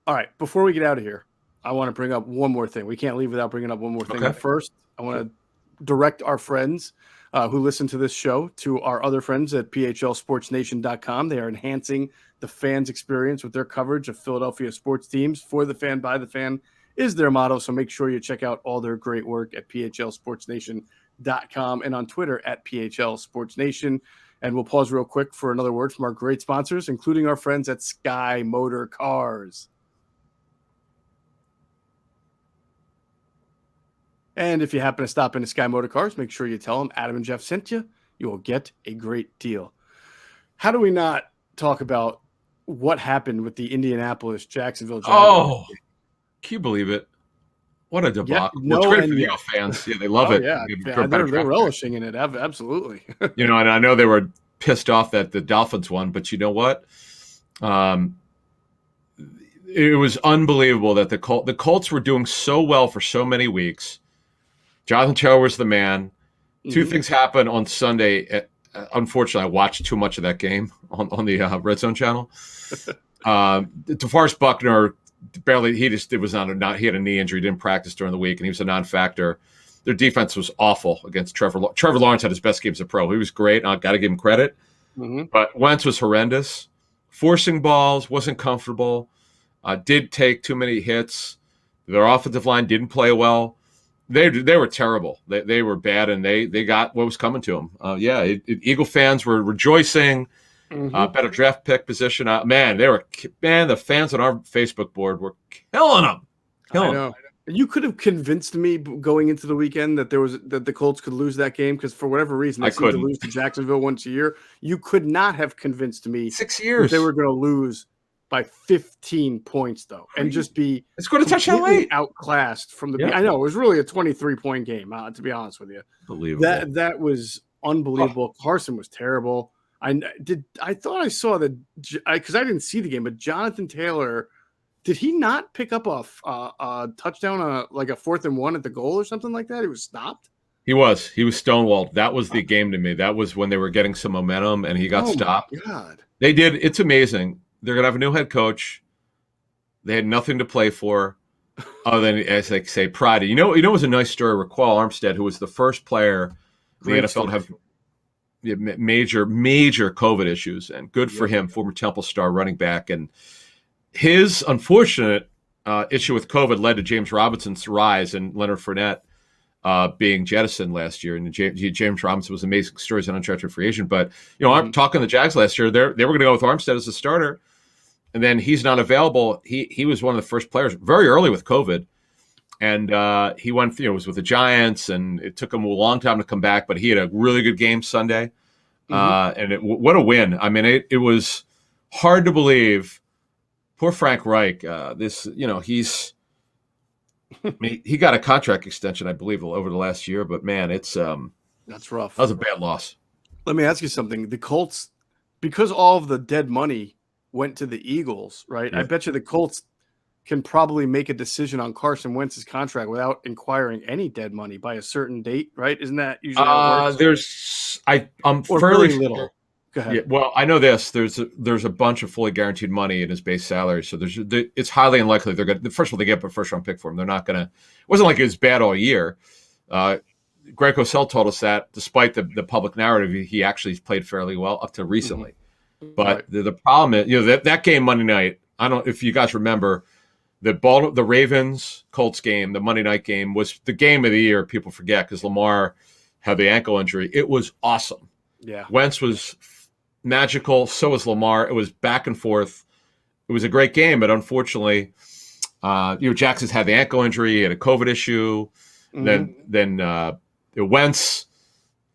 right. Before we get out of here, I want to bring up one more thing. We can't leave without bringing up one more thing. Okay. But first, I want to direct our friends who listen to this show to our other friends at phlsportsnation.com. They are enhancing the fans' experience with their coverage of Philadelphia sports teams. For the fan, by the fan is their motto. So make sure you check out all their great work at phlsportsnation.com and on Twitter at phlsportsnation. And we'll pause real quick for another word from our great sponsors, including our friends at Sky Motor Cars. And if you happen to stop into Sky Motor Cars, make sure you tell them Adam and Geoff sent you. You will get a great deal. How do we not talk about what happened with the Indianapolis-Jacksonville Jaguars? Oh, can you believe it? What a debacle. It's great for the fans. Yeah, they love it. Yeah, they're relishing in it. Absolutely. And I know they were pissed off that the Dolphins won, but you know what? It was unbelievable that the Colts were doing so well for so many weeks. Jonathan Taylor was the man. Two things happened on Sunday. Unfortunately, I watched too much of that game on the Red Zone channel. DeForest Buckner barely. He had a knee injury. Didn't practice during the week, and he was a non-factor. Their defense was awful against Trevor Lawrence. Had his best game as a pro. He was great. I got to give him credit. But Wentz was horrendous. forcing balls, wasn't comfortable, did take too many hits. Their offensive line didn't play well. They were terrible. They were bad, and they got what was coming to them. Eagle fans were rejoicing. Better draft pick position. The fans on our Facebook board were killing them. I know. You could have convinced me going into the weekend that the Colts could lose that game because for whatever reason they seem to lose to Jacksonville once a year. You could not have convinced me 6 years they were going to lose by 15 points though, and just be outclassed from the. I know it was really a 23-point game. To be honest with you, unbelievable. That was unbelievable. Carson was terrible. I thought I saw because I didn't see the game, but Jonathan Taylor. Did he not pick up a touchdown, like a 4th and 1 at the goal or something like that? He was stopped? He was stonewalled. That was the game to me. That was when they were getting some momentum, and he got stopped. God. They did. It's amazing. They're going to have a new head coach. They had nothing to play for other than, as they say, pride. You know, it was a nice story. Raquel Armstead, who was the first player in the NFL to have major COVID issues, and good for him, former Temple star running back. And his unfortunate issue with COVID led to James Robinson's rise and Leonard Fournette being jettisoned last year. And James Robinson was amazing stories on undrafted free agent. But, I'm talking to the Jags last year. They were going to go with Armstead as a starter. And then he's not available. He was one of the first players very early with COVID. And he went, was with the Giants, and it took him a long time to come back. But he had a really good game Sunday. And what a win. I mean, it was hard to believe. Poor Frank Reich. He got a contract extension, I believe, over the last year. But man, that's rough. That was a bad loss. Let me ask you something. The Colts, because all of the dead money went to the Eagles, right? I bet you the Colts can probably make a decision on Carson Wentz's contract without inquiring any dead money by a certain date, right? Isn't that usually how it works? I'm fairly little. Go ahead. Yeah, well, I know this. There's a bunch of fully guaranteed money in his base salary, so it's highly unlikely they're going to. First of all, they get a first-round pick for him. They're not going to. It wasn't like it was bad all year. Greg Cosell told us that, despite the public narrative, he actually played fairly well up to recently. But the problem is, that game Monday night. I don't know if you guys remember the Ravens Colts game, the Monday night game was the game of the year. People forget because Lamar had the ankle injury. It was awesome. Yeah, Wentz was magical. So was Lamar. It was back and forth. It was a great game, but unfortunately, Jackson's had the ankle injury, he had a COVID issue. Then Wentz,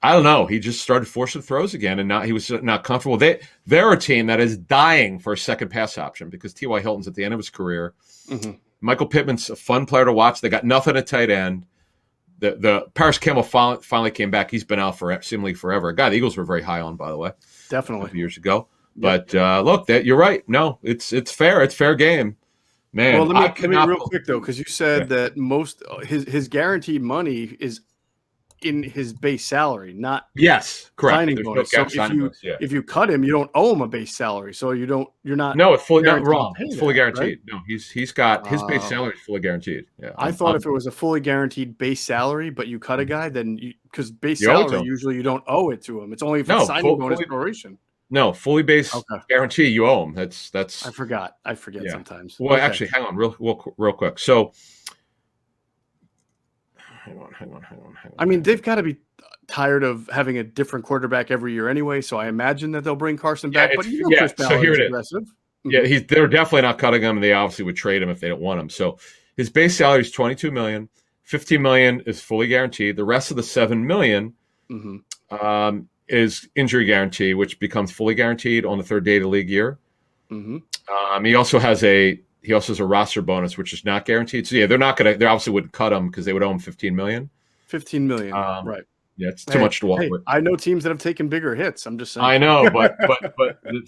I don't know. He just started forcing throws again, and he was not comfortable. They're a team that is dying for a second pass option because T.Y. Hilton's at the end of his career. Michael Pittman's a fun player to watch. They got nothing at tight end. The Paris Campbell finally came back. He's been out for seemingly forever. A guy the Eagles were very high on, by the way. Definitely. A few years ago. But look, you're right. No, it's fair. It's fair game. Man, well, let me real quick, though, because you said that most his guaranteed money is in his base salary, not signing bonus. So if you cut him, you don't owe him a base salary. So you're not. No, it's fully not wrong. It's fully guaranteed. Right? No, he's got his base salary is fully guaranteed. Yeah, I thought if it was a fully guaranteed base salary, but you cut a guy, then because base salary usually you don't owe it to him. It's only if it's signing bonus proration. No, fully base guarantee you owe him. That's. I forget sometimes. Well, actually, hang on, real quick. So. Hang on. I mean, they've got to be tired of having a different quarterback every year anyway, so I imagine that they'll bring Carson back. But Chris Ballard is aggressive. Yeah, they're definitely not cutting him, and they obviously would trade him if they don't want him. So his base salary is $22 million. $15 million is fully guaranteed. The rest of the $7 million is injury guarantee, which becomes fully guaranteed on the third day of the league year. He also has a roster bonus, which is not guaranteed. So yeah, they obviously wouldn't cut him because they would owe him $15 million. $15 million, right? Yeah, it's too much to walk with. I know teams that have taken bigger hits. I'm just saying. I know, but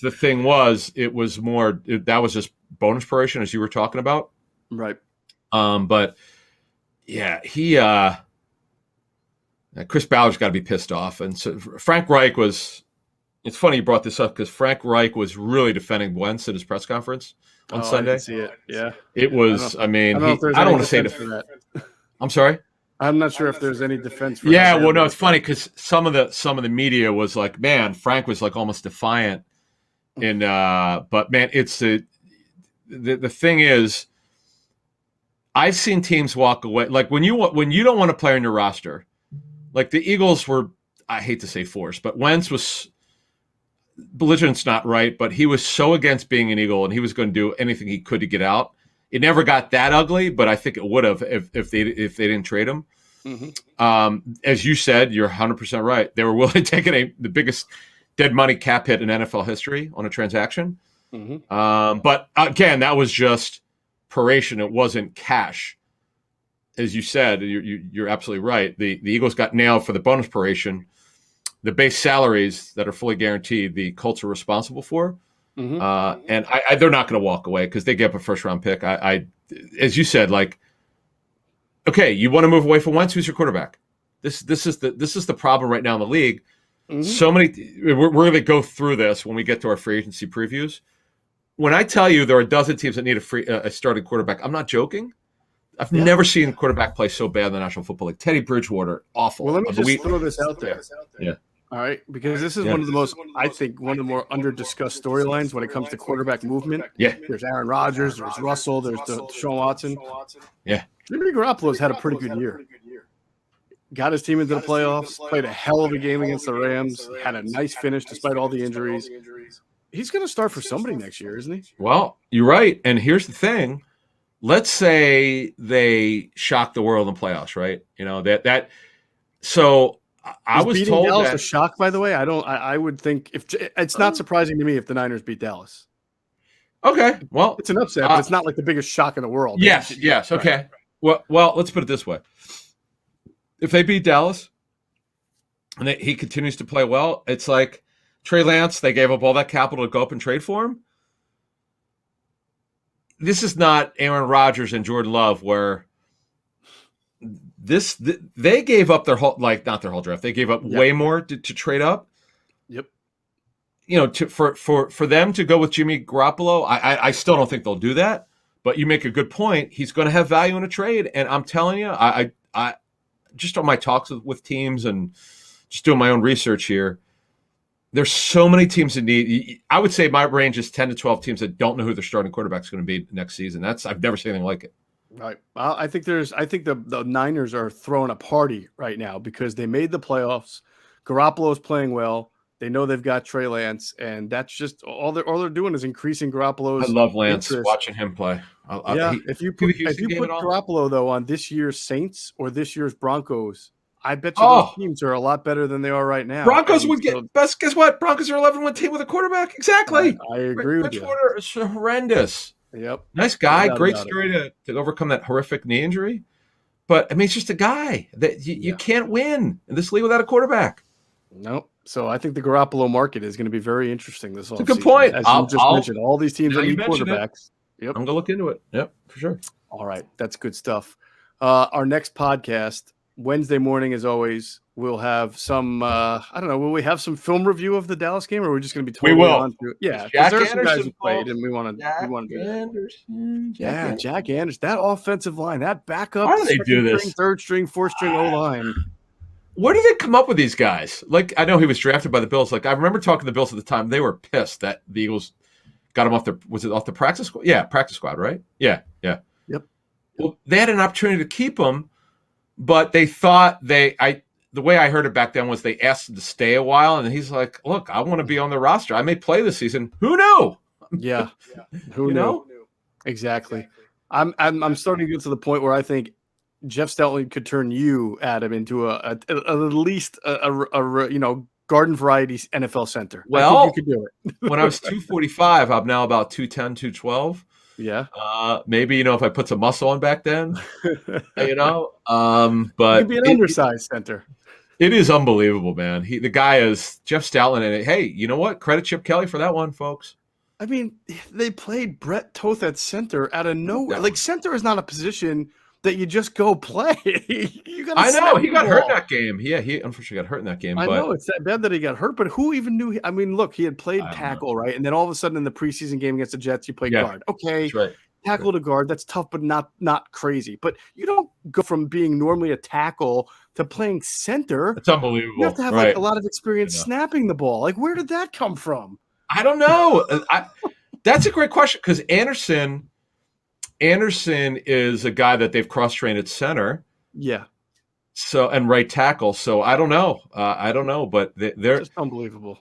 the thing was, it was more that was just bonus proration, as you were talking about, right? But yeah, Chris Ballard's got to be pissed off, and so Frank Reich was. It's funny you brought this up because Frank Reich was really defending Wentz at his press conference on Sunday. I can see it. Yeah, it was. I don't want to say that. I'm sorry. I'm not sure if there's any defense for that. Well, no, it's funny because some of the media was like, man, Frank was like almost defiant And but man, it's the thing is, I've seen teams walk away. Like when you don't want to play on your roster, like the Eagles were, I hate to say forced, but Wentz was, belligerent's not right, but he was so against being an Eagle and he was going to do anything he could to get out. It never got that ugly, but I think it would have if they didn't trade him. Mm-hmm. As you said, you're 100% right. They were willing to take the biggest dead money cap hit in NFL history on a transaction. Mm-hmm. But again, that was just proration. It wasn't cash. As you said, you're absolutely right. The Eagles got nailed for the bonus proration. The base salaries that are fully guaranteed, the Colts are responsible for. Mm-hmm. And they're not going to walk away because they gave up a first-round pick. As you said, like, okay, you want to move away from Wentz? Who's your quarterback? This is the problem right now in the league. Mm-hmm. So many. We're going to go through this when we get to our free agency previews. When I tell you there are a dozen teams that need a starting quarterback, I'm not joking. I've never seen a quarterback play so bad in the National Football League. Teddy Bridgewater, awful. Well, let me just throw this out there. Yeah. All right, because this is one of the most, I think, one of the more under-discussed storylines when it comes to quarterback movement. Yeah. There's Aaron Rodgers, there's Russell, there's Deshaun Watson. Yeah. Jimmy Garoppolo's had a pretty good year. Got his team into the playoffs, played a hell of a game against the Rams, had a nice finish despite all the injuries. He's going to start for somebody next year, isn't he? Well, you're right. And here's the thing. Let's say they shock the world in playoffs, right? You know, that so I was told Dallas that a shock, by the way. I would think if it's not surprising to me if the Niners beat Dallas. Okay, well, it's an upset, but it's not like the biggest shock in the world. Yes, okay. Right. Well, let's put it this way: if they beat Dallas and he continues to play well, it's like Trey Lance. They gave up all that capital to go up and trade for him. This is not Aaron Rodgers and Jordan Love, where they gave up their whole, like, not their whole draft. They gave up way more to trade up. Yep. You know, for them to go with Jimmy Garoppolo, I still don't think they'll do that. But you make a good point. He's going to have value in a trade, and I'm telling you, I just on my talks with teams and just doing my own research here, there's so many teams that need. I would say my range is 10 to 12 teams that don't know who their starting quarterback is going to be next season. I've never seen anything like it. Right. Well, I think the Niners are throwing a party right now because they made the playoffs. Garoppolo's playing well. They know they've got Trey Lance, and that's just all they're doing is increasing Garoppolo's. I love Lance. interest. Watching him play. If you put Garoppolo though on this year's Saints or this year's Broncos, I bet you those teams are a lot better than they are right now. Broncos would get best. Guess what? Broncos are 11-win team with a quarterback. Exactly. I agree with you. Bridgewater is horrendous. Yep. Nice guy. Great story to overcome that horrific knee injury. But I mean, it's just a guy that you can't win in this league without a quarterback. Nope. So I think the Garoppolo market is going to be very interesting this offseason. It's a good point. As you just mentioned, all these teams that need quarterbacks. Yep. I'm going to look into it. Yep, for sure. All right. That's good stuff. Our next podcast, Wednesday morning, as always, we'll have some, I don't know, will we have some film review of the Dallas game, or are we just going to be totally on to it? Yeah, because there's some guys who played, and we want to do that. Jack Anderson. That offensive line, that backup, how do they do this? Third string, fourth string O-line. Where did they come up with these guys? Like, I know he was drafted by the Bills. Like, I remember talking to the Bills at the time. They were pissed that the Eagles got him off the practice squad? Yeah, practice squad, right? Yeah. Yep. Well, they had an opportunity to keep him, but they thought the way I heard it back then was they asked him to stay a while, and he's like, look, I want to be on the roster. I may play this season. Who knew? Yeah. Who knew? Exactly. I'm starting to get to the point where I think Geoff Stelton could turn you, Adam, into at least a garden variety NFL center. Well, I think you could do it. When I was 245, I'm now about 210, 212. Yeah. Maybe, if I put some muscle on back then, but you could be an undersized center. It is unbelievable, man. The guy is Geoff Stelton, and hey, you know what? Credit Chip Kelly for that one, folks. I mean, they played Brett Toth at center out of nowhere. Like, center is not a position that you just go play. I know he got hurt in that game. Yeah, he unfortunately got hurt in that game. I know it's that bad that he got hurt, but who even knew? I mean, look, he had played tackle, right? And then all of a sudden in the preseason game against the Jets, he played guard. Okay, that's right. Tackle to guard, that's tough, but not crazy. But you don't go from being normally a tackle to playing center. It's unbelievable. You have to have like a lot of experience snapping the ball. Like, where did that come from? I don't know. That's a great question because Anderson is a guy that they've cross-trained at center. Yeah. So and right tackle. So I don't know. But they're just unbelievable.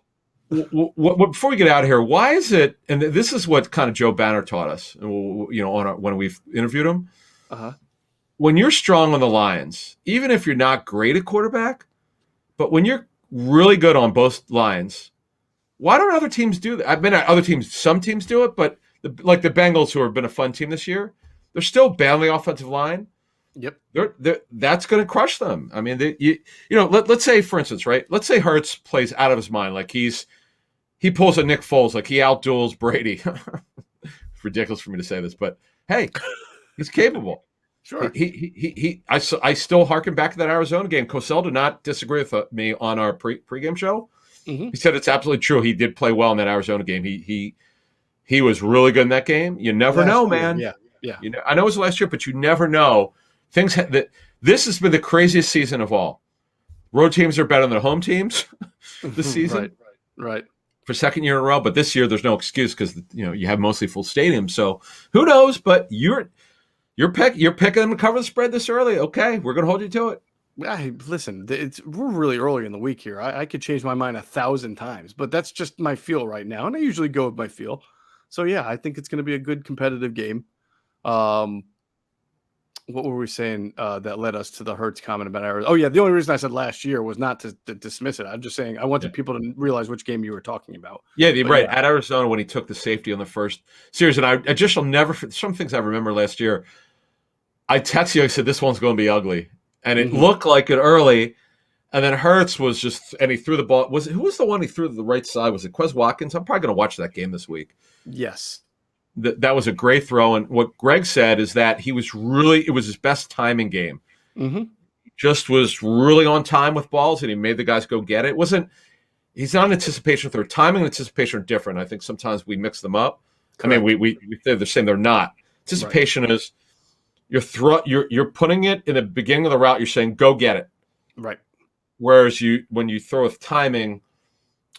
Before we get out of here, why is it? And this is what kind of Joe Banner taught us. When we've interviewed him. When you're strong on the lines, even if you're not great at quarterback, but when you're really good on both lines, why don't other teams do that? I've been at other teams. Some teams do it, but like the Bengals, who have been a fun team this year, they're still bad on the offensive line. Yep. That's going to crush them. I mean, let's say, for instance, right? Let's say Hurts plays out of his mind, like he pulls a Nick Foles, like he outduels Brady. It's ridiculous for me to say this, but hey, he's capable. Sure. I still harken back to that Arizona game. Cosell did not disagree with me on our pregame show. Mm-hmm. He said it's absolutely true. He did play well in that Arizona game. He was really good in that game. You never know, man. Yeah. I know it was last year, but you never know. This has been the craziest season of all. Road teams are better than home teams this season. Right. For second year in a row, but this year there's no excuse because you have mostly full stadiums. So who knows? But you're picking them to cover the spread this early. Okay, we're going to hold you to it. Listen, we're really early in the week here. I could change my mind 1,000 times, but that's just my feel right now, and I usually go with my feel. So yeah, I think it's going to be a good competitive game. What were we saying that led us to the Hurts comment about Arizona? Oh yeah, the only reason I said last year was not to dismiss it. I'm just saying I wanted people to realize which game you were talking about. Yeah, right. Yeah. At Arizona when he took the safety on the first series, and I just will never. Some things I remember last year. I texted you. I said this one's going to be ugly, and it looked like it early. And then Hurts was and he threw the ball. Who was the one he threw to the right side? Was it Quez Watkins? I'm probably going to watch that game this week. Yes. That was a great throw. And what Greg said is that it was his best timing game. Mm-hmm. Just was really on time with balls, and he made the guys go get it. He's not an anticipation throw. Timing and anticipation are different. I think sometimes we mix them up. Correct. I mean, they're the same. They're not. Anticipation is you're putting it in the beginning of the route. You're saying, go get it. Right. Whereas when you throw with timing,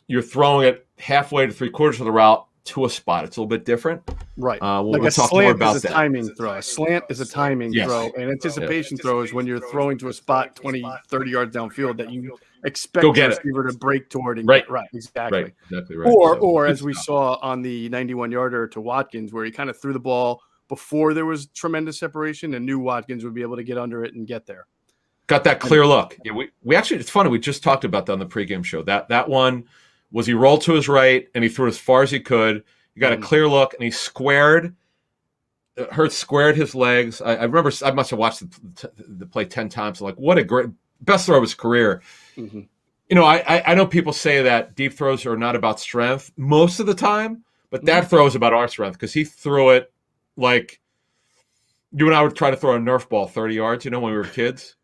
you're throwing it halfway to 3/4 of the route to a spot. It's a little bit different. Right. We'll talk more about that. Timing throw. A slant is a timing throw. And anticipation throw is when you're throwing to a spot 20, 30 yards downfield that you expect the receiver to break toward and get right. Exactly. Right. Exactly right. Or as we saw on the 91-yarder to Watkins, where he kind of threw the ball before there was tremendous separation and knew Watkins would be able to get under it and get there. Got that clear look. Yeah, we actually, it's funny. We just talked about that on the pregame show. That one was he rolled to his right and he threw it as far as he could. He got a clear look and he squared. Hurts squared his legs. I remember I must have watched the play 10 times. Like what a great best throw of his career. Mm-hmm. I know people say that deep throws are not about strength most of the time, but that throw is about our strength because he threw it like you and I would try to throw a Nerf ball 30 yards. When we were kids.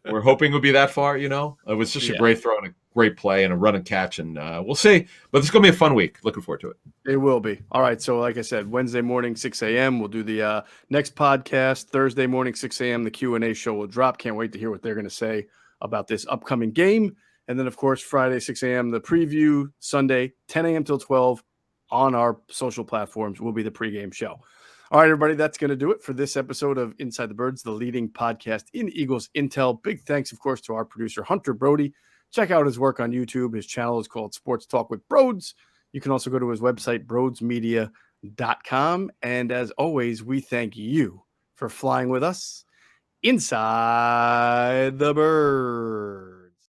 We're hoping it would be that far, It was just a great throw and a great play and a run and catch, and we'll see. But it's going to be a fun week. Looking forward to it. It will be. All right, so like I said, Wednesday morning, 6 a.m., we'll do the next podcast. Thursday morning, 6 a.m., the Q&A show will drop. Can't wait to hear what they're going to say about this upcoming game. And then, of course, Friday, 6 a.m., the preview. Sunday, 10 a.m. till 12 on our social platforms will be the pregame show. All right, everybody, that's going to do it for this episode of Inside the Birds, the leading podcast in Eagles Intel. Big thanks, of course, to our producer, Hunter Brody. Check out his work on YouTube. His channel is called Sports Talk with Broads. You can also go to his website, broadsmedia.com. And as always, we thank you for flying with us inside the bird.